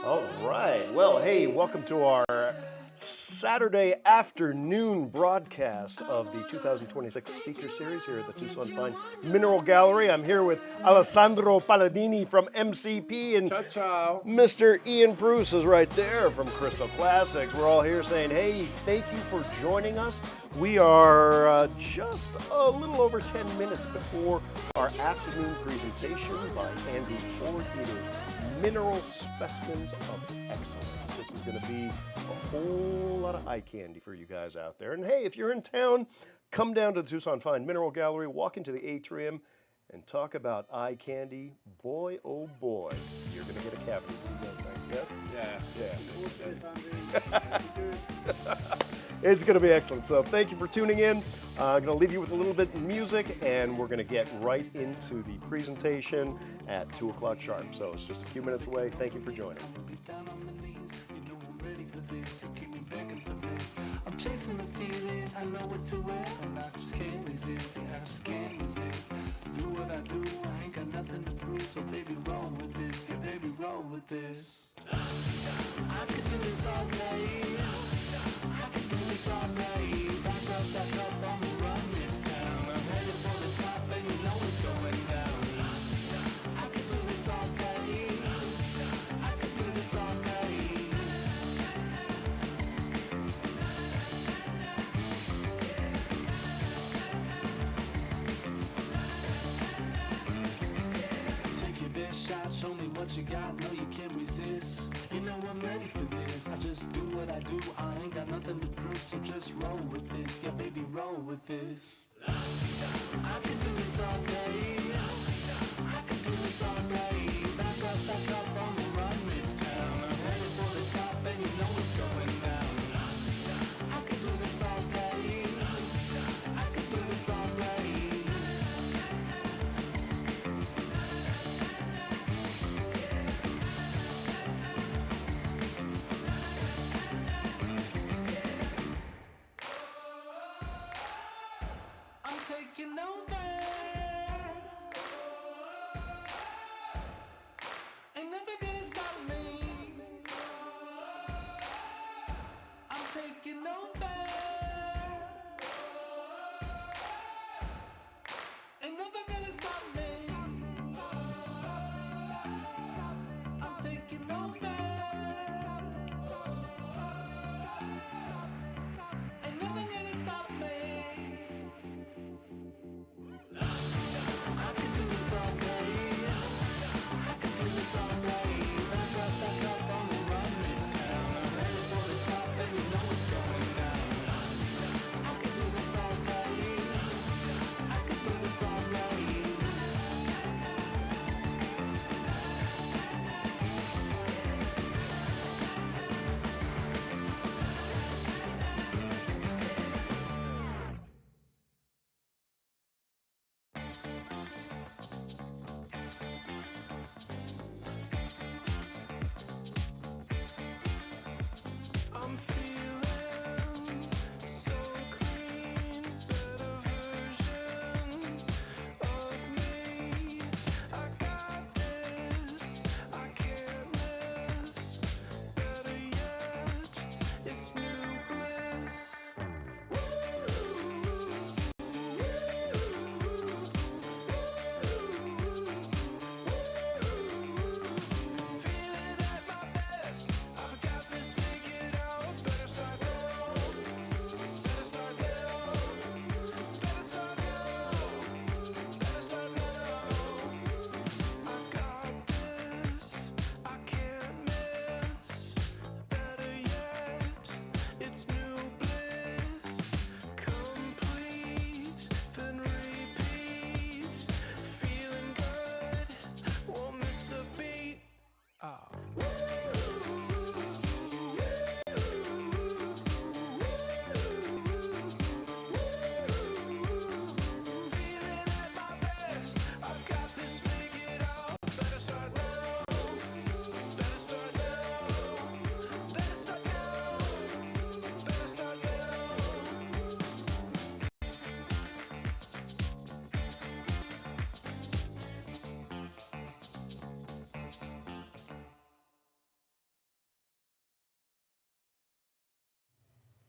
All right. Well, hey, welcome to our Saturday afternoon broadcast of the 2026 Speaker Series here at the Tucson Fine Mineral Gallery. I'm here with Alessandro Palladini from MCP and Ciao, ciao. Mr. Ian Bruce is right there from Crystal Classics. We're all here saying, hey, thank you for joining us. We are just a little over 10 minutes before our afternoon presentation by Andy Ford. It is Mineral Specimens of Excellence. This is going to be a whole lot of eye candy for you guys out there. And hey, if you're in town, come down to the Tucson Fine Mineral Gallery, walk into the atrium, and talk about eye candy. Boy, oh boy, you're going to get a cavity. What do you guys think? Yes? Yeah. It's going to be excellent. So thank you for tuning in. I'm going to leave you with a little bit of music, and we're going to get right into the presentation at 2 o'clock sharp. So it's just a few minutes away. Thank you for joining. I'm chasing the feeling, I know what to wear, and I just can't resist, yeah, I just can't resist. Do what I do, I ain't got nothing to prove, so baby roll with this, yeah baby roll with this. I can do this all day, I can do this all day. Back up on the run this town. I'm headed for the top and you know it's going down. I can do this all day, I can do this all day. Shot, show me what you got, no you can't resist. You know I'm ready for this, I just do what I do, I ain't got nothing to prove, so just roll with this, yeah baby roll with this. I can do this all day, I can do this all day. Back up on the run this town. I'm headed for the top and you know it's going down. I can do this all day, I can do this all day. Taking over. Ain't nothing gonna stop me. I'm taking over. Ain't nothing gonna stop me. I'm taking over. Ain't nothing gonna stop me. I can do this all day. I can do this all day. Back up on the run this town. I'm headed for the top and you know it's going down. I can do this all day. I can do this all day.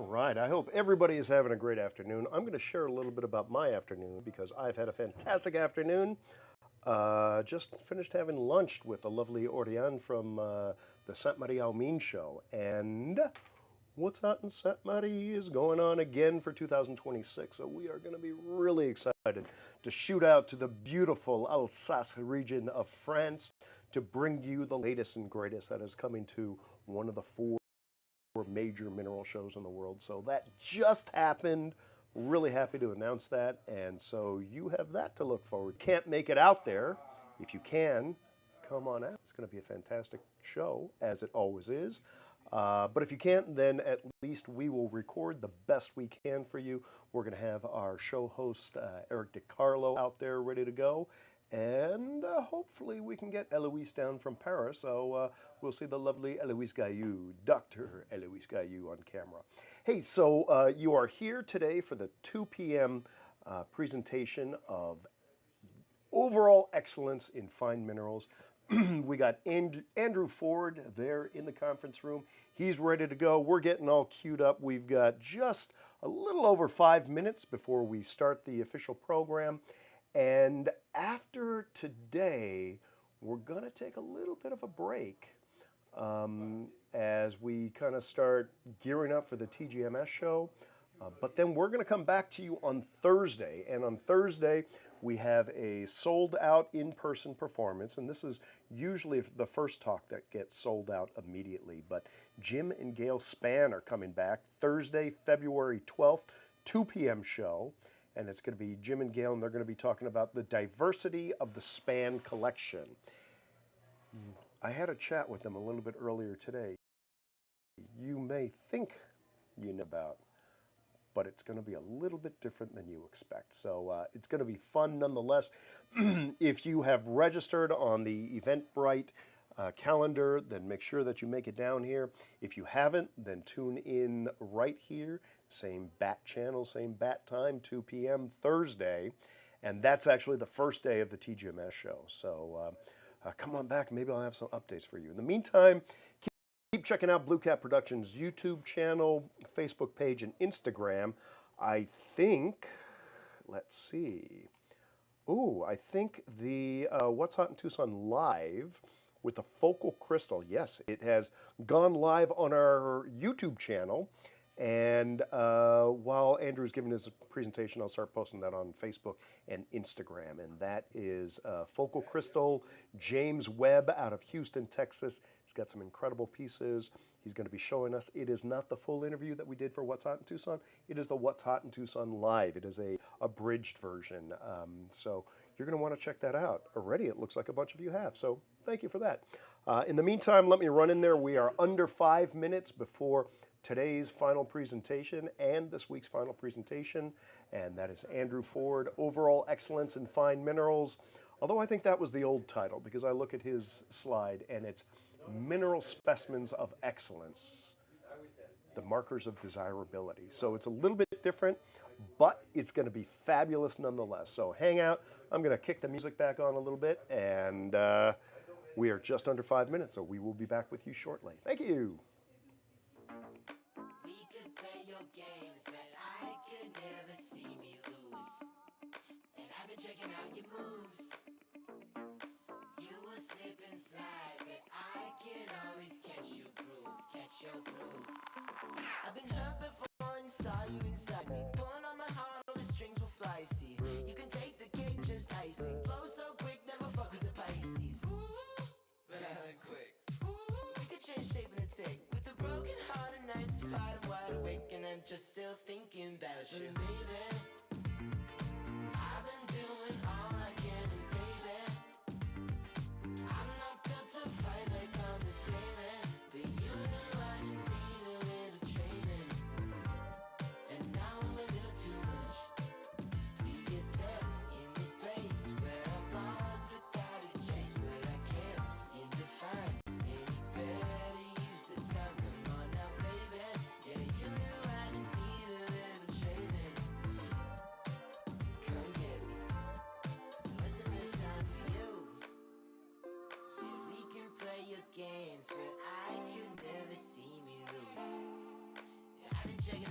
All right, I hope everybody is having a great afternoon. I'm going to share a little bit about my afternoon because I've had a fantastic afternoon. Just finished having lunch with the lovely Oriane from the Sainte Marie Almine show. And What's Hot in Sainte Marie is going on again for 2026. So we are going to be really excited to shoot out to the beautiful Alsace region of France to bring you the latest and greatest that is coming to one of the four major mineral shows in the world. So that just happened. Really happy to announce that. And so you have that to look forward. Can't make it out there. If you can, come on out. It's going to be a fantastic show, as it always is. But if you can't, then at least we will record the best we can for you. We're going to have our show host, Eric DiCarlo, out there ready to go. And hopefully we can get Eloise down from Paris. So we'll see the lovely Eloise Gaillou, Dr. Eloise Gaillou on camera. Hey, so you are here today for the 2 p.m. Presentation of Overall Excellence in Fine Minerals. We got Andrew Ford there in the conference room. He's ready to go. We're getting all queued up. We've got just a little over 5 minutes before we start the official program. And after today, we're going to take a little bit of a break as we kind of start gearing up for the TGMS show. But then we're going to come back to you on Thursday. And on Thursday, we have a sold-out in-person performance. And this is usually the first talk that gets sold out immediately. But Jim and Gail Spann are coming back Thursday, February 12th, 2 p.m. show. And it's going to be Jim and Gail, and they're going to be talking about the diversity of the Spann collection. I had a chat with them a little bit earlier today. You may think you know about, but it's going to be a little bit different than you expect. So it's going to be fun nonetheless. If you have registered on the Eventbrite calendar, then make sure that you make it down here. If you haven't, then tune in right here. Same bat channel, same bat time, 2 p.m. Thursday. And that's actually the first day of the TGMS show. So come on back. Maybe I'll have some updates for you. In the meantime, keep checking out Blue Cat Productions' YouTube channel, Facebook page, and Instagram. I think, let's see. Ooh, I think the What's Hot in Tucson live with the Focal Crystal. Yes, it has gone live on our YouTube channel. And while Andrew's giving his presentation, I'll start posting that on Facebook and Instagram. And that is Focal Crystal, James Webb out of Houston, Texas. He's got some incredible pieces. He's going to be showing us. It is not the full interview that we did for What's Hot in Tucson. It is the What's Hot in Tucson live. It is a abridged version. So you're going to want to check that out. Already it looks like a bunch of you have. So thank you for that. In the meantime, let me run in there. We are under 5 minutes before today's final presentation and this week's final presentation, and that is Andrew Ford, Overall Excellence in Fine Minerals. Although I think that was the old title because I look at his slide and it's Mineral Specimens of Excellence, the Markers of Desirability. So it's a little bit different, but it's going to be fabulous nonetheless. So hang out. I'm going to kick the music back on a little bit, and we are just under 5 minutes, so we will be back with you shortly. Thank you. Checking out your moves. You will slip and slide, but I can always catch your groove. I've been hurt before and saw you inside me. Pulling on my heart, all the strings will fly. See, you can take the cake, just icing. Blow so quick, never fuck with the Pisces. But I like quick. We could change shape in a tick. With a broken heart and nights apart, I'm wide awake and I'm just still thinking about you, baby. I've been doing all I can, and baby, I'm not built to fight like on the daily. But you know I just need a little training, and now I'm a little too much. We get stuck in this place where I'm lost without a chase, but I can't seem to find any better use of time. Come on now, baby, yeah, you know I just need a little training. Come get me. So what's the best time for you? Yeah, we can play your games, but I could never see me lose. Yeah, I've been checking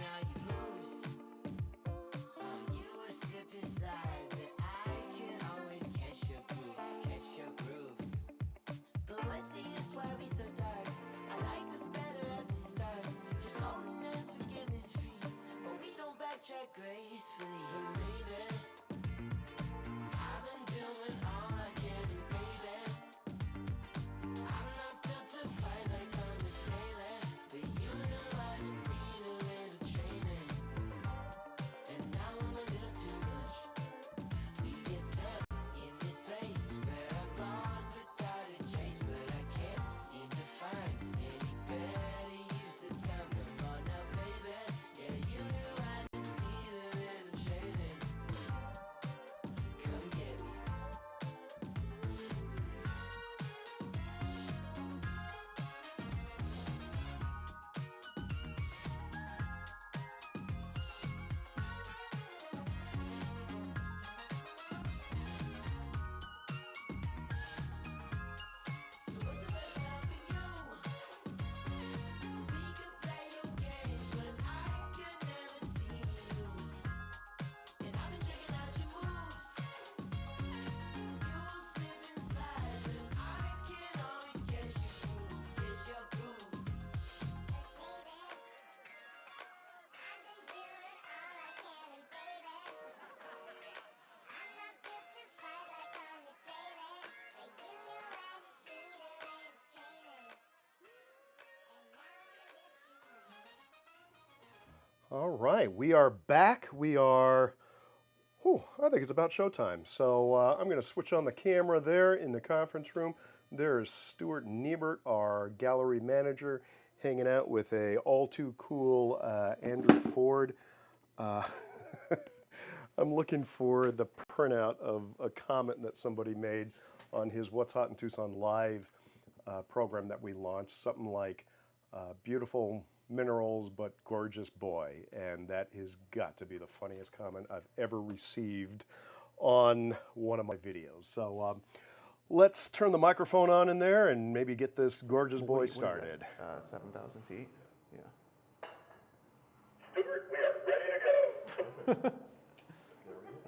All right, we are back. We are, I think it's about showtime. So I'm going to switch on the camera there in the conference room. There's Stuart Niebert, our gallery manager, hanging out with a all too cool Andrew Ford. Uh, I'm looking for the printout of a comment that somebody made on his What's Hot in Tucson Live program that we launched. Something like, beautiful minerals, but gorgeous boy. And that has got to be the funniest comment I've ever received on one of my videos. So let's turn the microphone on in there and maybe get this gorgeous boy started. 7,000 feet. Yeah. Stuart, we are ready to go.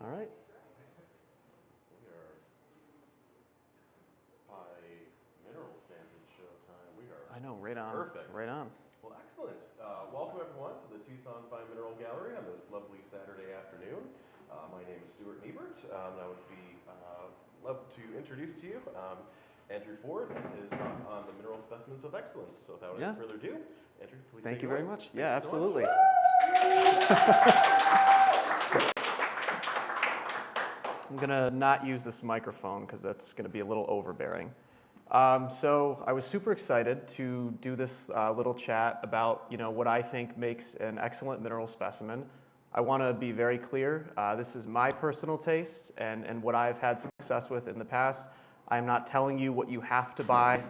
All right. We are by mineral standard showtime. We are I know, right on. perfect. Right on. Well, excellent. Welcome everyone to the Tucson Fine Mineral Gallery on this lovely Saturday afternoon. My name is Stuart Niebert. I would be love to introduce to you Andrew Ford and his talk on the mineral specimens of excellence. So without any further ado, Andrew, please Thank take you it very away. much. Yeah, Thank you so absolutely. I'm gonna not use this microphone because that's gonna be a little overbearing. So I was super excited to do this little chat about what I think makes an excellent mineral specimen. I want to be very clear. This is my personal taste and what I've had success with in the past. I'm not telling you what you have to buy.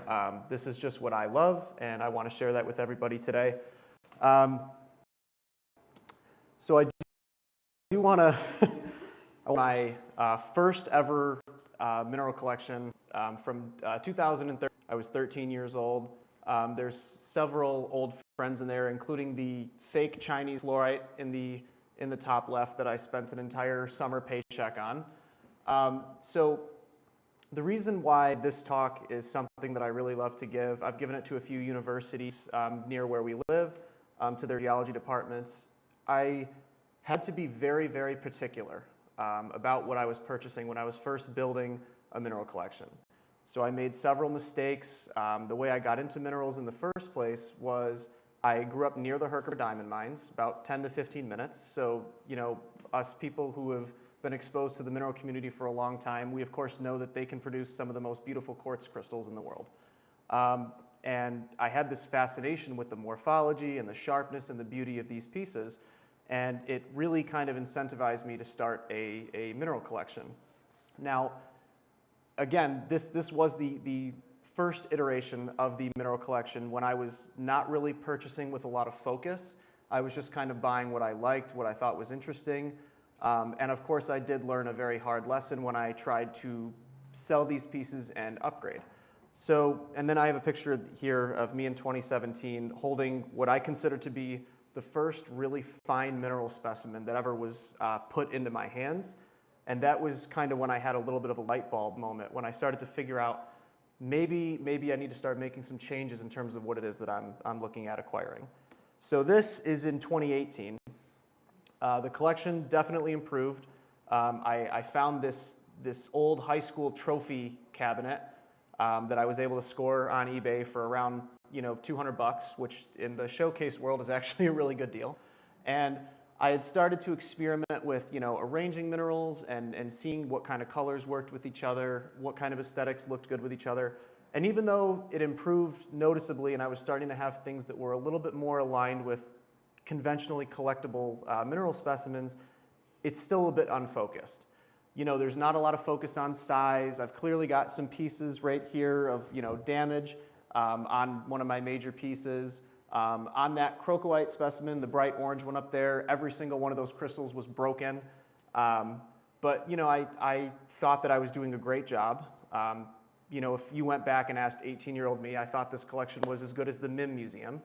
This is just what I love, and I want to share that with everybody today. So I do want to. My first ever mineral collection from 2013. I was 13 years old. There's several old friends in there, including the fake Chinese fluorite in the top left that I spent an entire summer paycheck on. So the reason why this talk is something that I really love to give, I've given it to a few universities near where we live, to their geology departments. I had to be very, very particular about what I was purchasing when I was first building a mineral collection. So I made several mistakes. The way I got into minerals in the first place was I grew up near the Herkimer diamond mines, about 10 to 15 minutes. So, us people who have been exposed to the mineral community for a long time, we of course know that they can produce some of the most beautiful quartz crystals in the world. And I had this fascination with the morphology and the sharpness and the beauty of these pieces. And it really kind of incentivized me to start a mineral collection. Now, again, this was the first iteration of the mineral collection when I was not really purchasing with a lot of focus. I was just kind of buying what I liked, what I thought was interesting. And of course, I did learn a very hard lesson when I tried to sell these pieces and upgrade. So, and then I have a picture here of me in 2017 holding what I consider to be the first really fine mineral specimen that ever was put into my hands. And that was kind of when I had a little bit of a light bulb moment, when I started to figure out maybe I need to start making some changes in terms of what it is that I'm looking at acquiring. So this is in 2018. The collection definitely improved. I found this old high school trophy cabinet that I was able to score on eBay for around $200, which in the showcase world is actually a really good deal. And I had started to experiment with arranging minerals and seeing what kind of colors worked with each other, what kind of aesthetics looked good with each other. And even though it improved noticeably and I was starting to have things that were a little bit more aligned with conventionally collectible mineral specimens, it's still a bit unfocused. There's not a lot of focus on size. I've clearly got some pieces right here of damage on one of my major pieces. On that crocoite specimen, the bright orange one up there, every single one of those crystals was broken. But I thought that I was doing a great job. If you went back and asked 18-year-old me, I thought this collection was as good as the MIM Museum.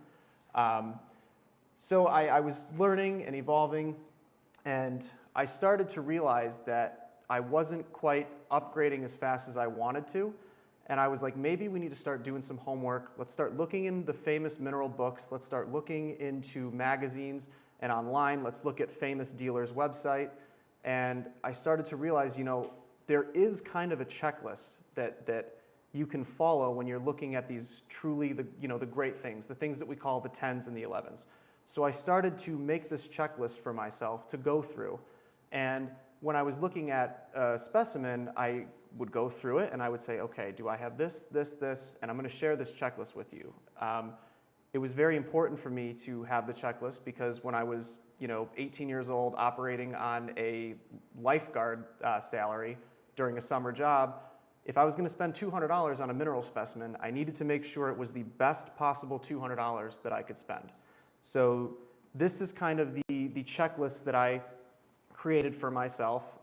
So I was learning and evolving, and I started to realize that I wasn't quite upgrading as fast as I wanted to. And I was like, maybe we need to start doing some homework. Let's start looking in the famous mineral books. Let's start looking into magazines and online. Let's look at famous dealers' website. And I started to realize, there is kind of a checklist that you can follow when you're looking at these truly the great things, the things that we call the 10s and the 11s. So I started to make this checklist for myself to go through. And when I was looking at a specimen, I would go through it and I would say, okay, do I have this, this, this, and I'm going to share this checklist with you. It was very important for me to have the checklist because when I was 18 years old operating on a lifeguard salary during a summer job, if I was going to spend $200 on a mineral specimen, I needed to make sure it was the best possible $200 that I could spend. So this is kind of the checklist that I created for myself.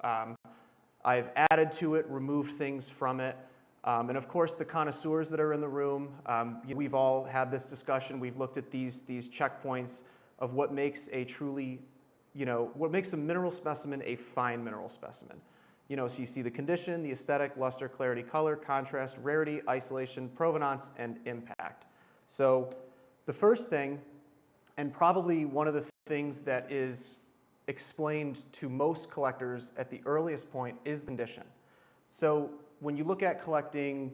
I've added to it, removed things from it, and of course the connoisseurs that are in the room, we've all had this discussion. We've looked at these checkpoints of what makes a truly, what makes a mineral specimen a fine mineral specimen. So you see the condition, the aesthetic, luster, clarity, color, contrast, rarity, isolation, provenance, and impact. So the first thing, and probably one of the things that is explained to most collectors at the earliest point, is condition. So when you look at collecting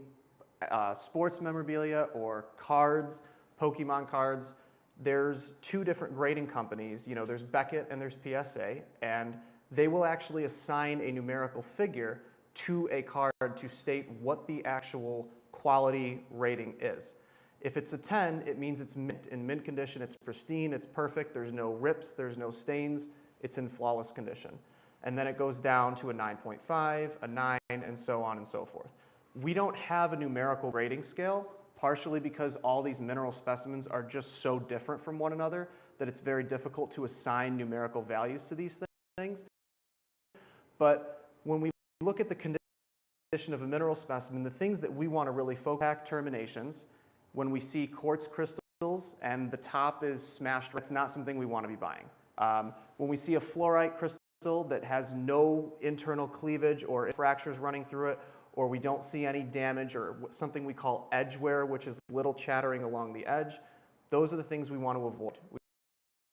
sports memorabilia or cards, Pokemon cards, there's two different grading companies. There's Beckett and there's PSA, and they will actually assign a numerical figure to a card to state what the actual quality rating is. If it's a 10, it means it's mint. In mint condition, it's pristine, it's perfect, there's no rips, there's no stains, it's in flawless condition. And then it goes down to a 9.5, a 9, and so on and so forth. We don't have a numerical rating scale, partially because all these mineral specimens are just so different from one another that it's very difficult to assign numerical values to these things. But when we look at the condition of a mineral specimen, the things that we want to really focus on, terminations. When we see quartz crystals and the top is smashed, it's not something we want to be buying. When we see a fluorite crystal that has no internal cleavage or fractures running through it, or we don't see any damage or something we call edge wear, which is little chattering along the edge, those are the things we want to avoid.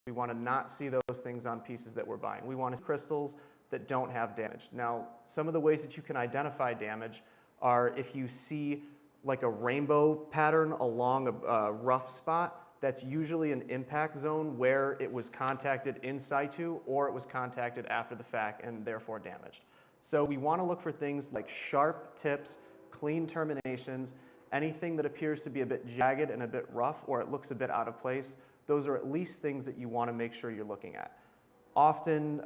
We want to not see those things on pieces that we're buying. We want crystals that don't have damage. Now, some of the ways that you can identify damage are if you see like a rainbow pattern along a rough spot, that's usually an impact zone where it was contacted in situ or it was contacted after the fact and therefore damaged. So we want to look for things like sharp tips, clean terminations, anything that appears to be a bit jagged and a bit rough or it looks a bit out of place. Those are at least things that you want to make sure you're looking at. Often,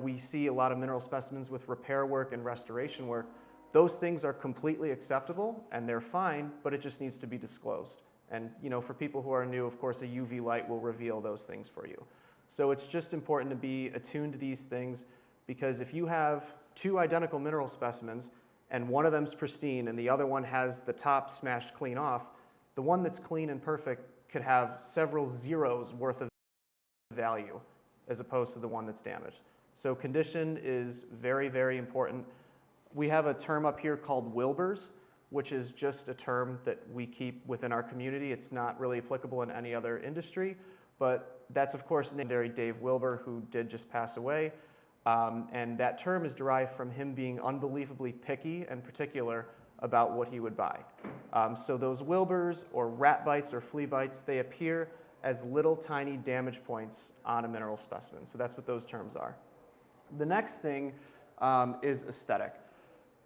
we see a lot of mineral specimens with repair work and restoration work. Those things are completely acceptable and they're fine, but it just needs to be disclosed. And for people who are new, of course, a UV light will reveal those things for you. So it's just important to be attuned to these things because if you have two identical mineral specimens and one of them's pristine and the other one has the top smashed clean off, the one that's clean and perfect could have several zeros worth of value as opposed to the one that's damaged. So condition is very, very important. We have a term up here called Wilbers, which is just a term that we keep within our community. It's not really applicable in any other industry, but that's of course legendary Dave Wilbur, who did just pass away. And that term is derived from him being unbelievably picky and particular about what he would buy. So those Wilbers or rat bites or flea bites, they appear as little tiny damage points on a mineral specimen. So that's what those terms are. The next thing is aesthetic.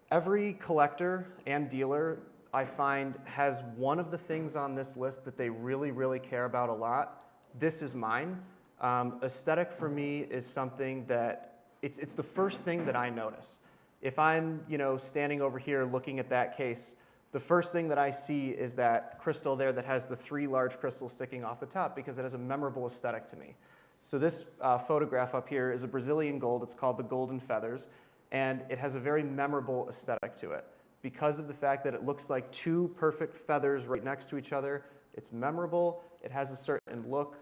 Every collector and dealer, I find, has one of the things on this list that they really, really care about a lot. This is mine. Aesthetic for me is something that, it's the first thing that I notice. If I'm standing over here looking at that case, the first thing that I see is that crystal there that has the 3 large crystals sticking off the top because it has a memorable aesthetic to me. So this photograph up here is a Brazilian gold. It's called the Golden Feathers. And it has a very memorable aesthetic to it. Because of the fact that it looks like 2 perfect feathers right next to each other, it's memorable, it has a certain look.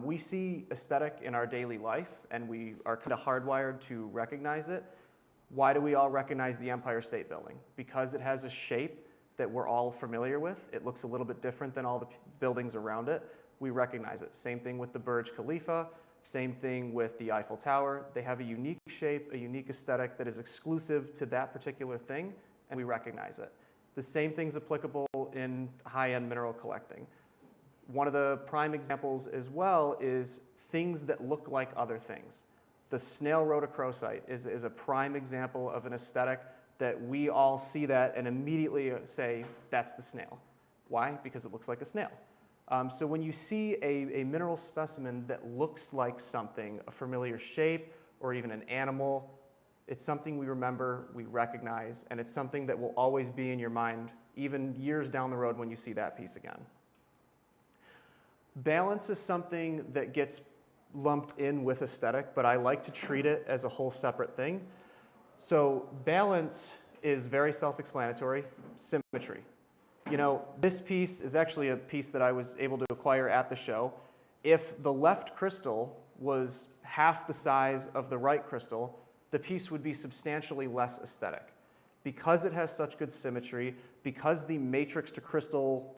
We see aesthetic in our daily life, and we are kind of hardwired to recognize it. Why do we all recognize the Empire State Building? Because it has a shape that we're all familiar with. It looks a little bit different than all the buildings around it. We recognize it. Same thing with the Burj Khalifa. Same thing with the Eiffel Tower. They have a unique shape, a unique aesthetic that is exclusive to that particular thing, and we recognize it. The same thing's applicable in high-end mineral collecting. one of the prime examples as well is things that look like other things. The snail rhodochrosite is a prime example of an aesthetic that we all see that and immediately say, that's the snail. Why? Because it looks like a snail. So when you see a mineral specimen that looks like something, a familiar shape, or even an animal, it's something we remember, we recognize, and it's something that will always be in your mind, even years down the road when you see that piece again. Balance is something that gets lumped in with aesthetic, but I like to treat it as a whole separate thing. So balance is very self-explanatory. Symmetry. You know, this piece is actually a piece that I was able to acquire at the show. If the left crystal was half the size of the right crystal, the piece would be substantially less aesthetic. Because it has such good symmetry, because the matrix to crystal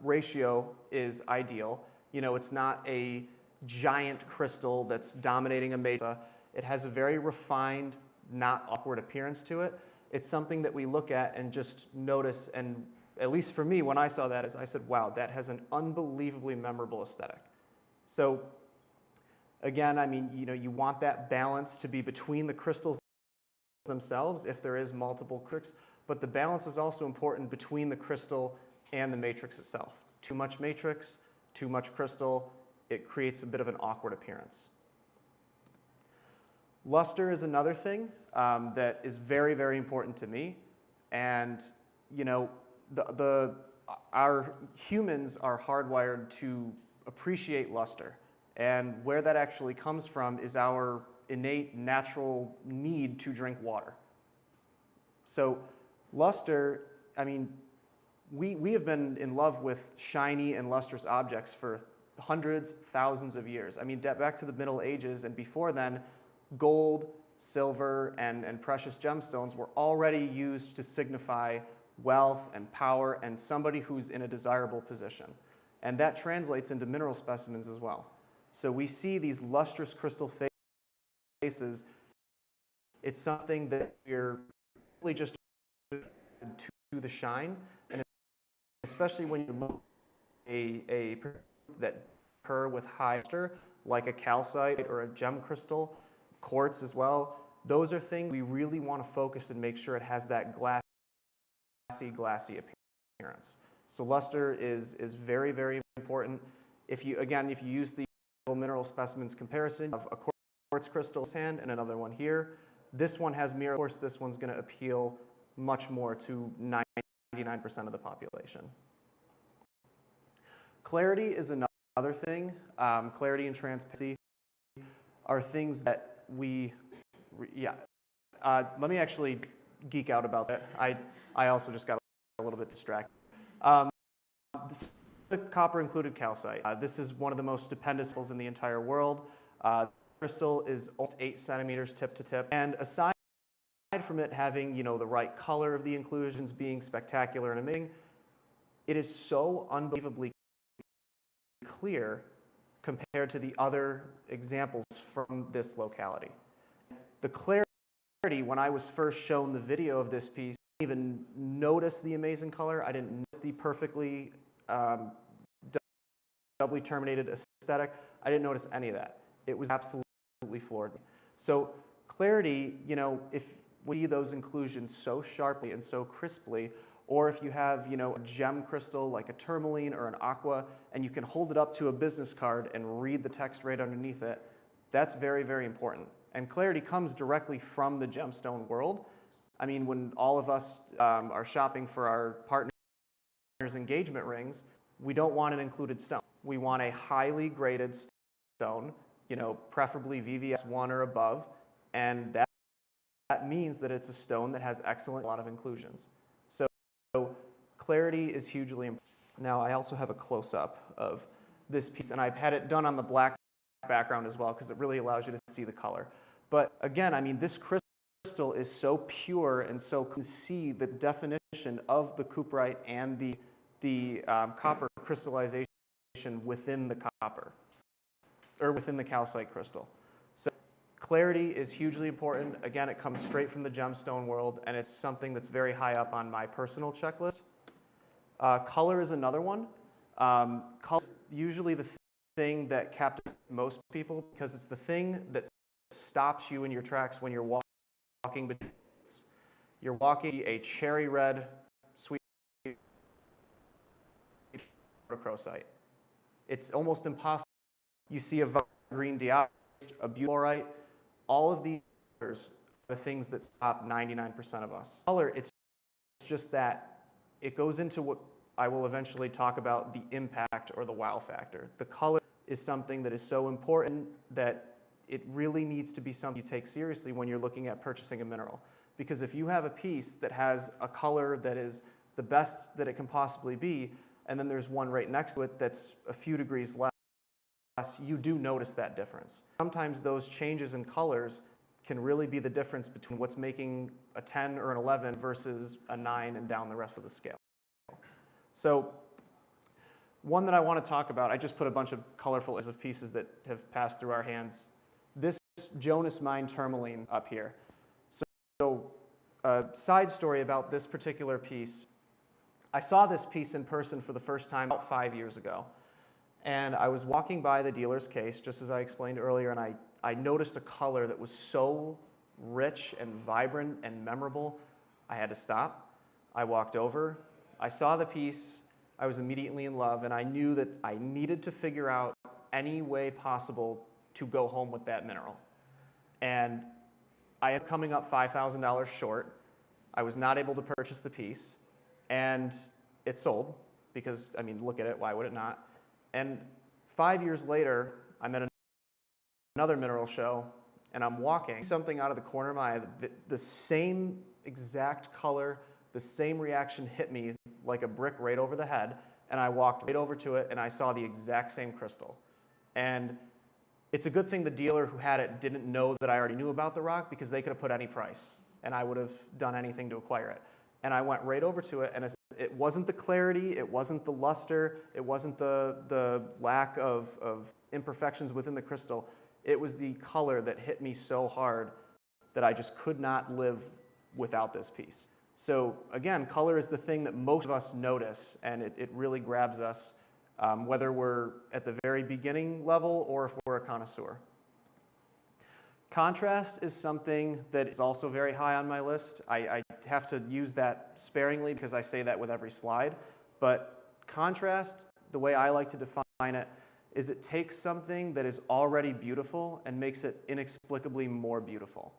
ratio is ideal, you know, it's not a giant crystal that's dominating a matrix. It has a very refined, not awkward appearance to it. It's something that we look at and just notice, and at least for me, when I saw that, I said, wow, that has an unbelievably memorable aesthetic. So again, I mean, you know, you want that balance to be between the crystals themselves if there is multiple crystals, but the balance is also important between the crystal and the matrix itself. Too much matrix, too much crystal, it creates a bit of an awkward appearance. Luster is another thing that is very, very important to me. And, you know, our humans are hardwired to appreciate luster. And where that actually comes from is our innate natural need to drink water. So luster, I mean, we have been in love with shiny and lustrous objects for hundreds, thousands of years. I mean, back to the Middle Ages, and before then, gold, silver, and precious gemstones were already used to signify wealth and power and somebody who's in a desirable position. And that translates into mineral specimens as well. So we see these lustrous crystal faces. It's something that we're really just to the shine, and especially when you look at that occur with high luster, like a calcite or a gem crystal, quartz as well. Those are things we really want to focus and make sure it has that glassy appearance. So luster is very, very important. If you use the mineral specimens comparison of a quartz crystal in this hand and another one here, this one has mirror. Of course, this one's going to appeal much more to 99% of the population. Clarity is another thing. Clarity and transparency are things that let me actually geek out about that. I also just got a little bit distracted. This is the copper-included calcite. This is one of the most stupendous crystals in the entire world. The crystal is almost 8 centimeters tip to tip. And aside from it having, you know, the right color of the inclusions, being spectacular and amazing, it is so unbelievably clear compared to the other examples from this locality. The clarity, when I was first shown the video of this piece, I didn't even notice the amazing color. I didn't notice the perfectly doubly terminated aesthetic. I didn't notice any of that. It was absolutely floored me. So clarity, you know, if we see those inclusions so sharply and so crisply, or if you have, you know, a gem crystal like a tourmaline or an aqua, and you can hold it up to a business card and read the text right underneath it, that's very, very important. And clarity comes directly from the gemstone world. I mean, when all of us are shopping for our partner's engagement rings, we don't want an included stone. We want a highly graded stone, you know, preferably VVS 1 or above, and that means that it's a stone that has a lot of inclusions. So clarity is hugely important. Now, I also have a close-up of this piece, and I've had it done on the black background as well because it really allows you to see the color. But again, I mean, this crystal is so pure, and so you can see the definition of the cuprite and the copper crystallization within the copper, or within the calcite crystal. So clarity is hugely important. Again, it comes straight from the gemstone world, and it's something that's very high up on my personal checklist. Color is another one. Color is usually the thing that captivates most people because it's the thing that stops you in your tracks when you're walking between. You're walking a cherry red, sweet rhodochrosite. It's almost impossible. You see a green dioptase, a butylorite, all of these colors are the things that stop 99% of us. Color, it's just that it goes into what I will eventually talk about, the impact or the wow factor. The color is something that is so important that it really needs to be something you take seriously when you're looking at purchasing a mineral. Because if you have a piece that has a color that is the best that it can possibly be, and then there's one right next to it that's a few degrees less, you do notice that difference. Sometimes those changes in colors can really be the difference between what's making a 10 or an 11 versus a 9 and down the rest of the scale. So one that I want to talk about, I just put a bunch of colorful of pieces that have passed through our hands. This Jonas Mine tourmaline up here. So a side story about this particular piece. I saw this piece in person for the first time about 5 years ago. And I was walking by the dealer's case, just as I explained earlier, and I noticed a color that was so rich and vibrant and memorable, I had to stop. I walked over. I saw the piece. I was immediately in love, and I knew that I needed to figure out any way possible to go home with that mineral. And I am coming up $5,000 short. I was not able to purchase the piece, and it sold because, I mean, look at it, why would it not? And 5 years later, I'm at another mineral show, and I'm walking. Something out of the corner of my eye, the same exact color, the same reaction hit me like a brick right over the head, and I walked right over to it, and I saw the exact same crystal. And it's a good thing the dealer who had it didn't know that I already knew about the rock, because they could have put any price, and I would have done anything to acquire it. And I went right over to it, and it wasn't the clarity, it wasn't the luster, it wasn't the lack of imperfections within the crystal. It was the color that hit me so hard that I just could not live without this piece. So again, color is the thing that most of us notice, and it really grabs us, whether we're at the very beginning level or if we're a connoisseur. Contrast is something that is also very high on my list. I have to use that sparingly because I say that with every slide. But contrast, the way I like to define it, is it takes something that is already beautiful and makes it inexplicably more beautiful.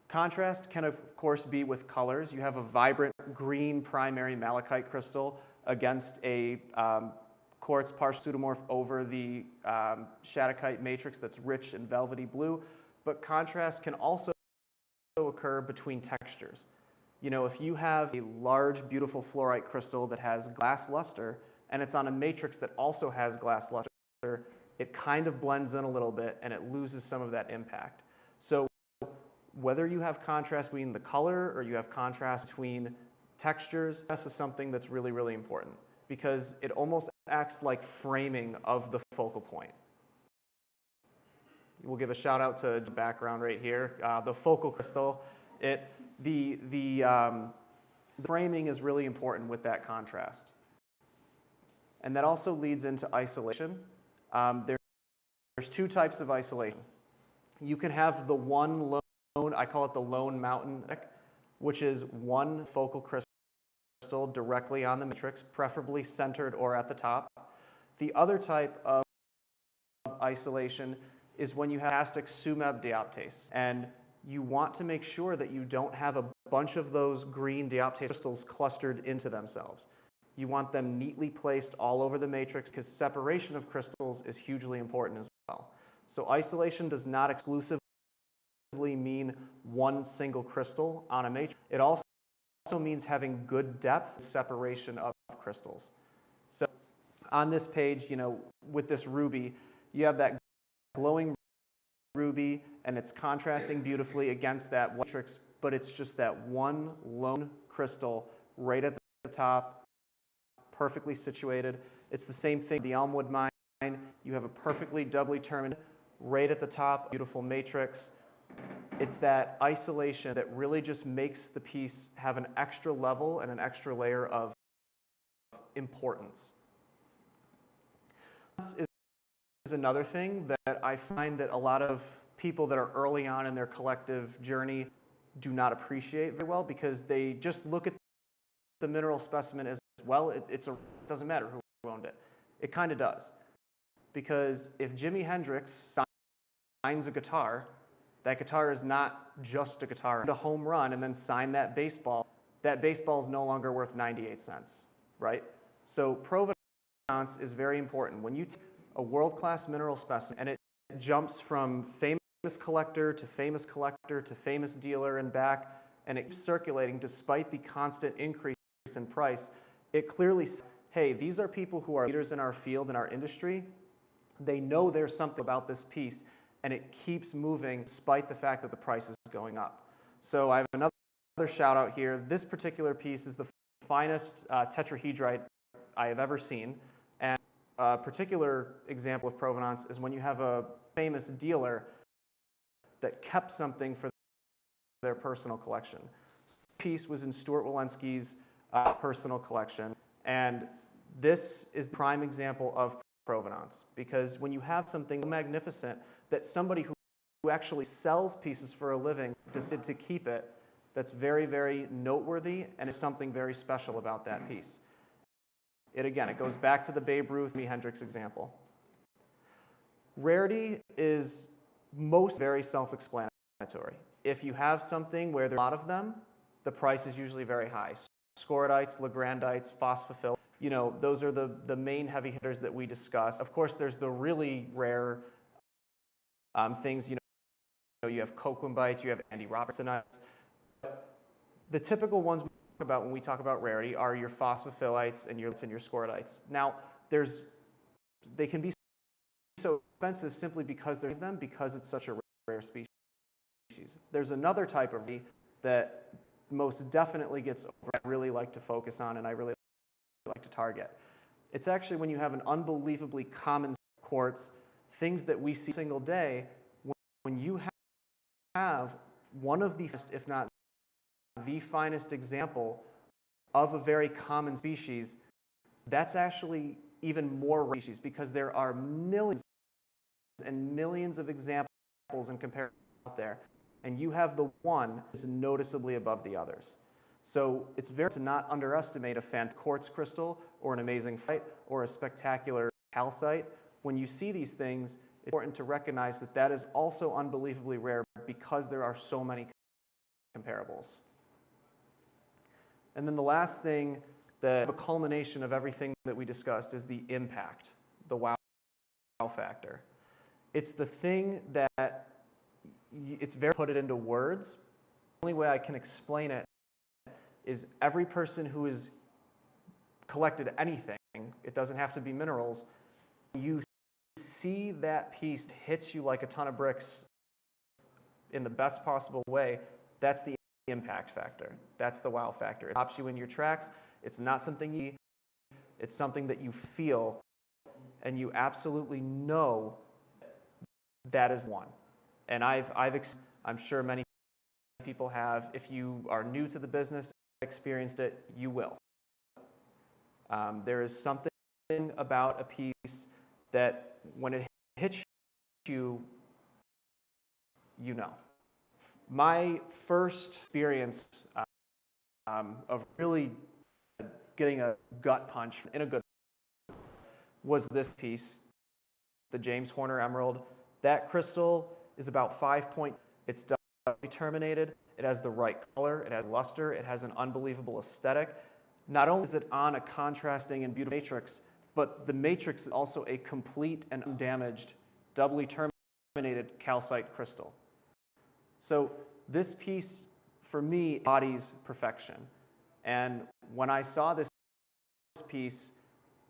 Contrast can, of course, be with colors. You have a vibrant green primary malachite crystal against a quartz partial pseudomorph over the shattuckite matrix that's rich and velvety blue. But contrast can also occur between textures. You know, if you have a large, beautiful fluorite crystal that has glass luster, and it's on a matrix that also has glass luster, it kind of blends in a little bit and it loses some of that impact. So whether you have contrast between the color or you have contrast between textures, this is something that's really, really important because it almost acts like framing of the focal point. We'll give a shout out to the background right here. The focal crystal, the framing is really important with that contrast. And that also leads into isolation. There's two types of isolation. You can have the one lone, I call it the lone mountain, which is one focal crystal directly on the matrix, preferably centered or at the top. The other type of isolation is when you have stochastic SUMEB dioptase, and you want to make sure that you don't have a bunch of those green dioptase crystals clustered into themselves. You want them neatly placed all over the matrix because separation of crystals is hugely important as well. So isolation does not exclusively mean one single crystal on a matrix. It also means having good depth separation of crystals. So on this page, you know, with this ruby, you have that glowing ruby, and it's contrasting beautifully against that matrix, but it's just that one lone crystal right at the top, perfectly situated. It's the same thing, the Elmwood mine. You have a perfectly doubly termined right at the top, beautiful matrix. It's that isolation that really just makes the piece have an extra level and an extra layer of importance. is another thing that I find that a lot of people that are early on in their collective journey do not appreciate very well, because they just look at the mineral specimen as, well, it doesn't matter who owned it. It kind of does. Because if Jimi Hendrix signs a guitar, that guitar is not just a guitar. A home run and then sign that baseball is no longer worth 98 cents, right? So provenance is very important. When you take a world-class mineral specimen and it jumps from famous collector to famous collector to famous dealer and back, and it keeps circulating despite the constant increase in price, it clearly says, hey, these are people who are leaders in our field, in our industry. They know there's something about this piece, and it keeps moving despite the fact that the price is going up. So I have another shout out here. This particular piece is the finest tetrahedrite I have ever seen. And a particular example of provenance is when you have a famous dealer that kept something for their personal collection. This piece was in Stuart Walensky's personal collection, and this is the prime example of provenance, because when you have something magnificent that somebody who actually sells pieces for a living decided to keep it, that's very, very noteworthy, and is something very special about that piece. It goes back to the Babe Ruth, Jimi Hendrix example. Rarity is very self-explanatory. If you have something where there's a lot of them, the price is usually very high. Scoridites, lagrandites, phosphophyllites, those are the main heavy hitters that we discuss. Of course, there's the really rare things, you have coquimbites, you have Andy Robertsonites. The typical ones we talk about when we talk about rarity are your phosphophyllites and your scoridites. Now, they can be so expensive simply because they're them, because it's such a rare species. There's another type of rarity that most definitely gets over, I really like to focus on and I really like to target. It's actually when you have an unbelievably common quartz, things that we see every single day, when you have one of the finest, if not the finest example of a very common species, that's actually even more rare species, because there are millions and millions of examples and comparisons out there, and you have the one that's noticeably above the others. So it's very to not underestimate a fantastic quartz crystal or an amazing phyte or a spectacular calcite. When you see these things, it's important to recognize that that is also unbelievably rare, because there are so many comparables. And then the last thing, the culmination of everything that we discussed, is the impact, the wow factor. It's the thing that it's very hard to put it into words. The only way I can explain it is every person who has collected anything, it doesn't have to be minerals, you see that piece hits you like a ton of bricks in the best possible way, that's the impact factor. That's the wow factor. It stops you in your tracks. It's not something you see, it's something that you feel, and you absolutely know that is one. And I'm sure many people have. If you are new to the business, experienced it, you will. There is something about a piece that when it hits you, you know. My first experience of really getting a gut punch in a good way was this piece, the James Horner Emerald. That crystal is about 5 point. It's doubly terminated. It has the right color. It has luster. It has an unbelievable aesthetic. Not only is it on a contrasting and beautiful matrix, but the matrix is also a complete and undamaged, doubly terminated calcite crystal. So this piece, for me, embodies perfection. And when I saw this piece,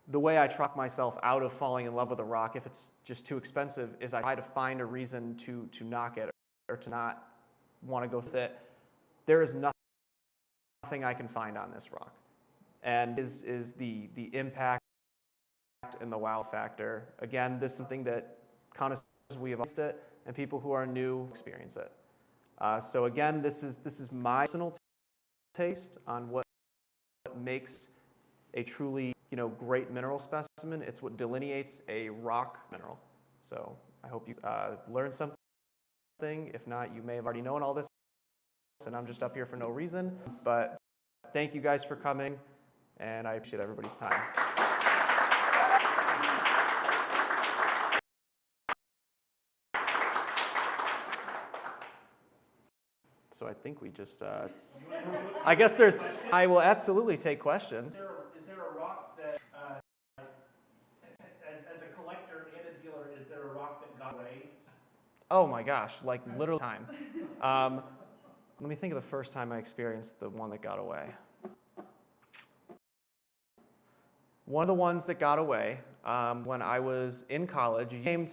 the way I talk myself out of falling in love with a rock, if it's just too expensive, is I try to find a reason to knock it or to not want to go with it. There is nothing I can find on this rock. And is the impact and the wow factor. Again, this is something that connoisseurs, we have experienced it, and people who are new experience it. So again, this is my personal taste on what makes a truly great mineral specimen. It's what delineates a rock mineral. So I hope you learned something. If not, you may have already known all this, and I'm just up here for no reason. But thank you guys for coming, and I appreciate everybody's time. So I think we just, I guess I will absolutely take questions. Is there a rock that, as a collector and a dealer, is there a rock that got away? Oh my gosh, like literally time. Let me think of the first time I experienced the one that got away. One of the ones that got away, when I was in college, you came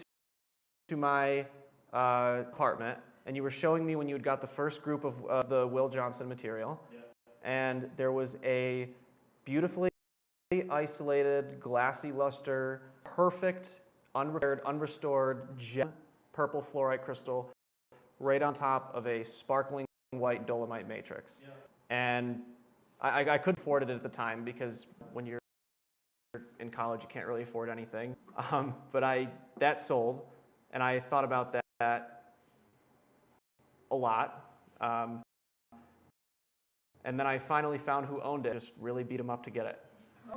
to my apartment, and you were showing me when you had got the first group of the Will Johnson material. Yeah. And there was a beautifully isolated, glassy luster, perfect, unrepaired, unrestored gem purple fluorite crystal right on top of a sparkling white dolomite matrix. Yeah. And I couldn't afford it at the time, because when you're in college you can't really afford anything. But that sold, and I thought about that a lot. And then I finally found who owned it. Just really beat him up to get it.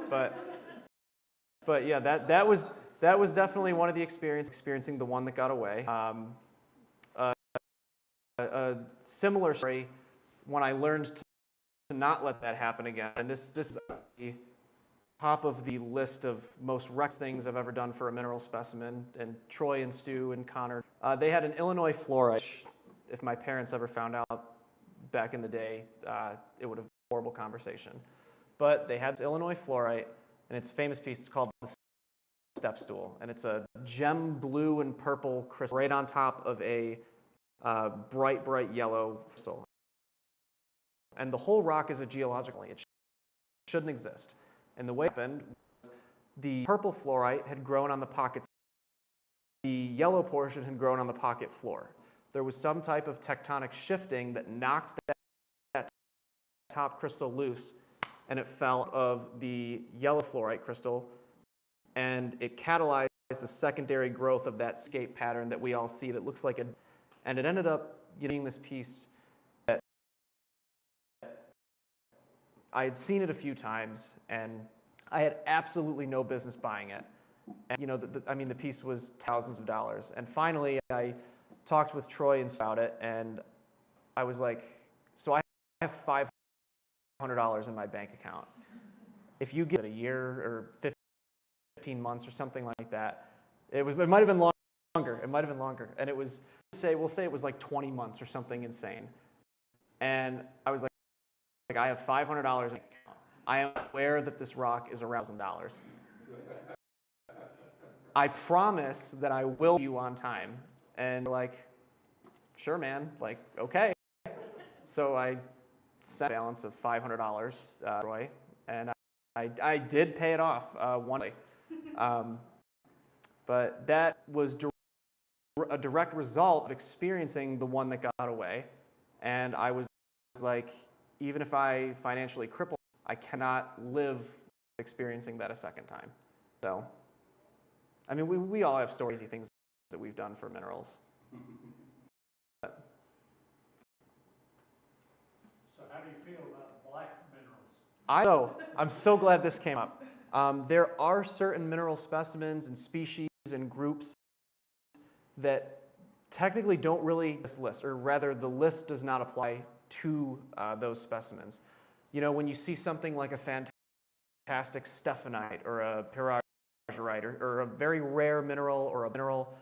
But yeah, that was definitely one of the experiencing the one that got away. A similar story when I learned to not let that happen again. And this is the top of the list of most reckless things I've ever done for a mineral specimen. And Troy and Stu and Connor, they had an Illinois fluorite. If my parents ever found out back in the day, it would have been a horrible conversation. But they had this Illinois fluorite, and its famous piece is called the Step Stool. And it's a gem blue and purple crystal right on top of a bright, bright yellow crystal. And the whole rock is a geological. It shouldn't exist. And the way it happened was the purple fluorite had grown on the pocket. The yellow portion had grown on the pocket floor. There was some type of tectonic shifting that knocked that top crystal loose, and it fell of the yellow fluorite crystal, and it catalyzed a secondary growth of that scape pattern that we all see that looks like and it ended up being this piece that I had seen it a few times, and I had absolutely no business buying it. And the piece was thousands of dollars. And finally, I talked with Troy about it, and I was like, so I have $500 in my bank account. If you give it a year or 15 months or something like that, it might have been longer. It might have been longer. And we'll say it was like 20 months or something insane. And I was like, I have $500 in my account. I am aware that this rock is around $1,000. I promise that I will pay you on time. And like, sure, man, like, okay. So I sent a balance of $500, Roy, and I did pay it off one day. But that was a direct result of experiencing the one that got away. And I was like, even if I financially cripple, I cannot live experiencing that a second time. So, I mean, we all have stories, things that we've done for minerals. So how do you feel about black minerals? I'm so glad this came up. There are certain mineral specimens and species and groups that technically don't really this list, or rather the list does not apply to those specimens. You know, when you see something like a fantastic stephanite or a pyrargyrite or a very rare mineral or a mineral,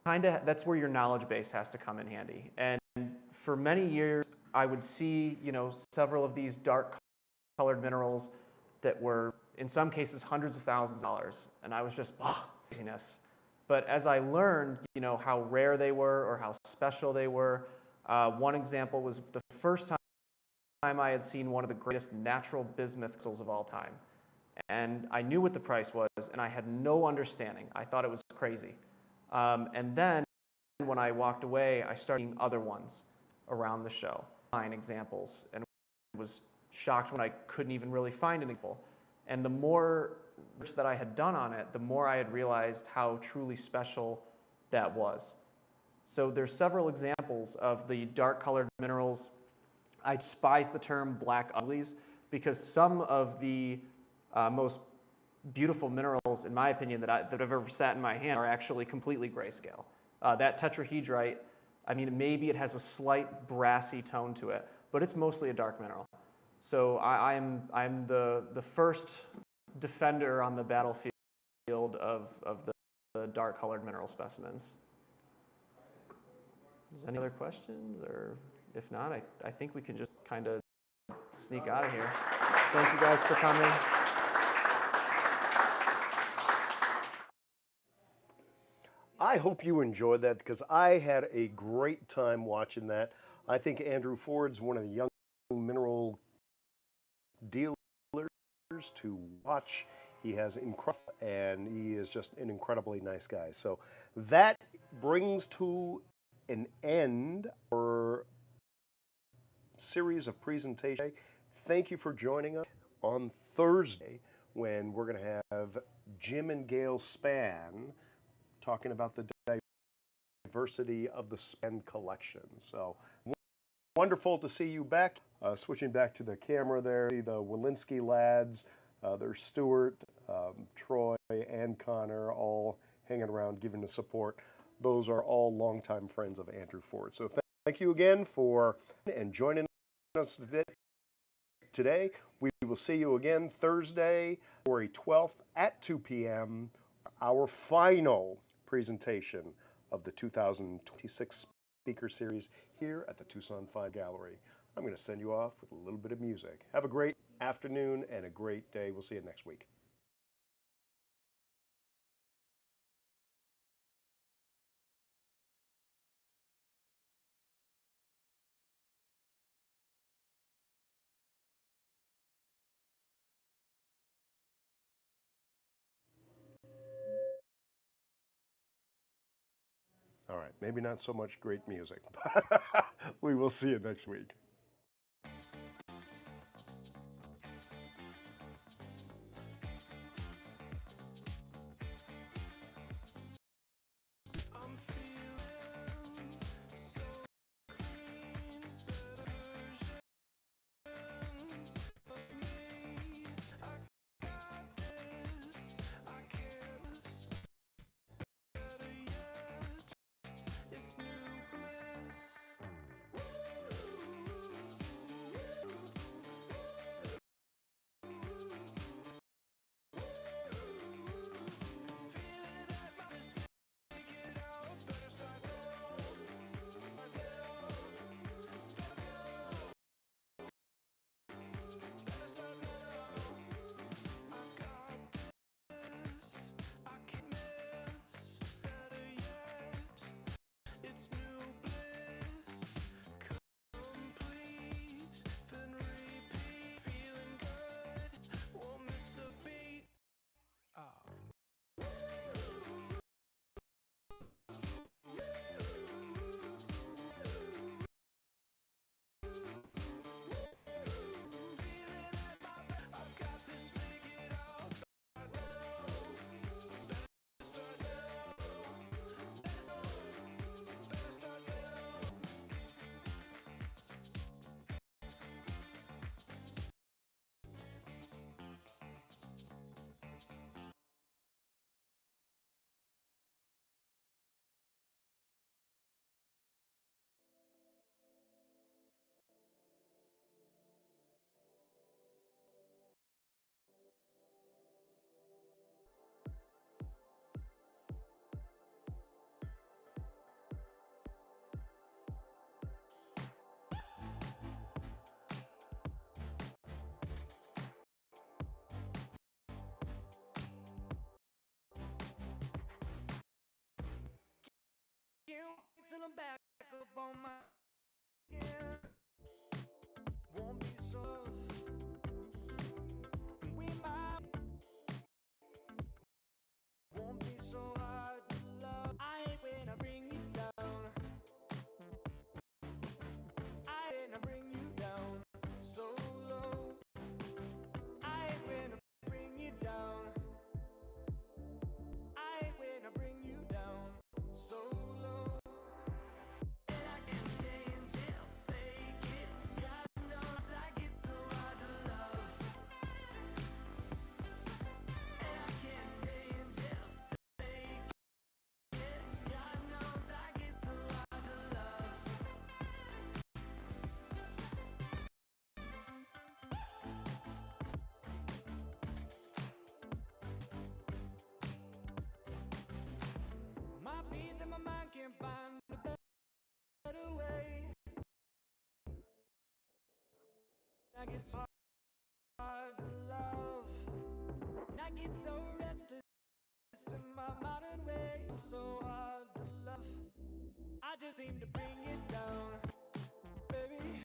that's where your knowledge base has to come in handy. And for many years, I would see, several of these dark colored minerals that were, in some cases, hundreds of thousands of dollars. And I was just, craziness. But as I learned, how rare they were or how special they were, one example was the first time I had seen one of the greatest natural bismuth crystals of all time. And I knew what the price was, and I had no understanding. I thought it was crazy. And then when I walked away, I started seeing other ones around the show, 9 examples, and was shocked when I couldn't even really find an example. And the more research that I had done on it, the more I had realized how truly special that was. So there's several examples of the dark colored minerals. I despise the term black uglies because some of the most beautiful minerals, in my opinion, that I've ever sat in my hand are actually completely grayscale. That tetrahedrite, I mean, maybe it has a slight brassy tone to it, but it's mostly a dark mineral. So I'm the first defender on the battlefield of the dark colored mineral specimens. Is there any other questions? Or if not, I think we can just kind of sneak out of here. Thank you guys for coming. I hope you enjoyed that because I had a great time watching that. I think Andrew Ford's one of the young mineral dealers to watch. He has incredible, and he is just an incredibly nice guy. So that brings to an end our series of presentations. Thank you for joining us on Thursday when we're going to have Jim and Gail Spann talking about the diversity of the Spann collection. So wonderful to see you back. Switching back to the camera there, the Walensky lads, there's Stuart, Troy, and Connor all hanging around giving the support. Those are all longtime friends of Andrew Ford. So thank you again for and joining us today. We will see you again Thursday, February 12th at 2 p.m. Our final presentation of the 2026 speaker series here at the Tucson Fine Gallery. I'm going to send you off with a little bit of music. Have a great afternoon and a great day. We'll see you next week. All right, maybe not so much great music, but we will see you next week. Till I'm back up on my skin. Won't be soft. We might. Won't be so hard to love. I hate when I bring you down. I hate when I bring you down so low. I hate when I bring get so hard to love. And I get so restless in my modern way. I'm so hard to love. I just seem to bring it down, baby.